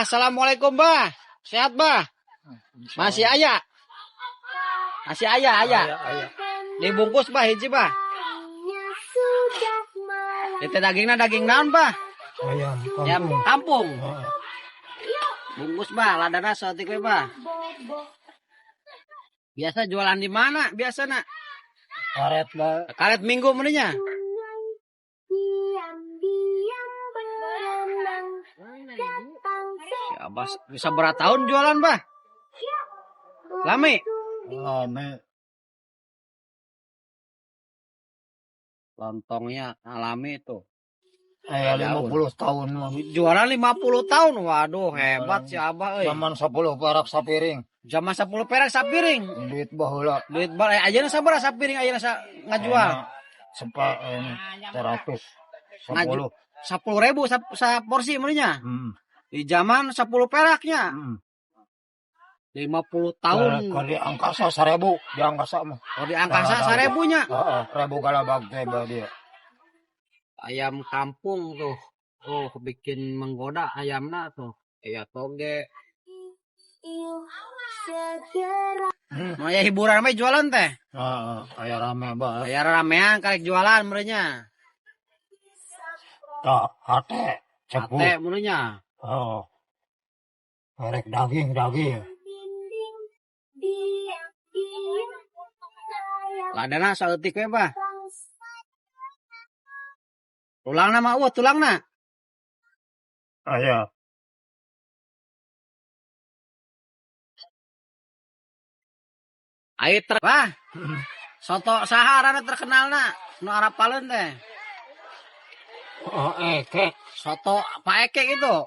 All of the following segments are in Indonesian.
Assalamualaikum, Bah. Sehat, Bah? Masih ayah? Masih ayah. Dibungkus, Bah, hiji, Bah. Itu dagingnya daging naon, Bah? Ayam kampung. Bungkus, Bah, ladana saeutik we, Bah. Biasa jualan di mana? Biasa, Nak? Karet, Bah. Karet minggu menenya. Abah bisa berapa tahun jualan, Bah? Lami? Lontongnya alami itu. 50 tahun. Jualan 50 tahun. Waduh, hebat si Abah. Zaman 10 perak sapiring. Zaman 10 perak sapiring. Duit baheula. Duit bal ayeuna sabaraha sapiring ayeuna ngajual? Sepa 100. 10. 10.000 sa porsi menenya. Di zaman 10 peraknya. 50 tahun. Kalau di angkasa 1000, di angkasa mah. Oh, di angkasa 1000-nya. Heeh, 1000 galabag teh dia. Ayam kampung tuh. Oh, bikin menggoda ayamna tuh. Iya toge. Aya hiburan mah jualan teh. Heeh, aya rame bae. Aya ramean karek jualan merenya. Tah, hate, cepu. Hate merenya. Oh. Karek daging. Ladana saeutik we, Bah. Tulangna mah eueuh tulangna. Aya. Ai Bah. Soto saha arana terkenalna? Nu arapaleun teh. Oh, Eke. Soto Pak Eke gitu.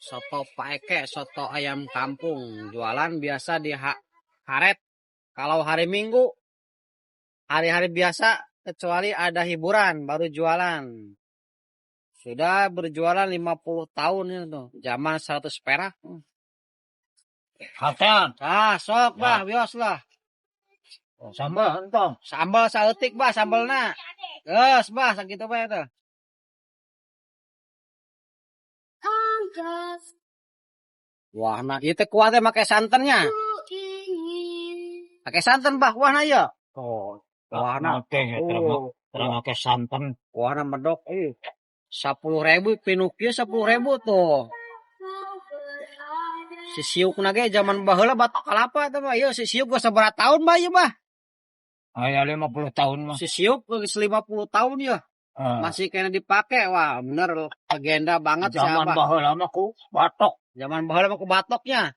Soto Pak Eke, soto ayam kampung. Jualan biasa di karet. Kalau hari Minggu, hari-hari biasa kecuali ada hiburan baru jualan. Sudah berjualan 50 tahun itu. Zaman 100 perak. Hatean. Ah, sok, Bah, bios lah. Sambal entong. Sambal saeutik, Bah, sambalna. Geus, Bah, sakitu bae teh. Wah, nah ieu teh kuah teh make santannya. Pakai santan, Bah, kuahna ieu. Oh, Kuahna. terang make santan. Kuahna medok 10.000 pinu kieu 10.000 tuh. Si siukna ge zaman baheula batok kalapa teh, Bah. Ieu si siuk geus sabaraha tahun, Bah, ieu, Bah? Aya 50 tahun mah. Si siuk geus 50 tahun ya. Masih kena dipake. Wah, bener legenda banget si Zaman Abah. baheula mah ku batok. Zaman baheula mah ku batoknya.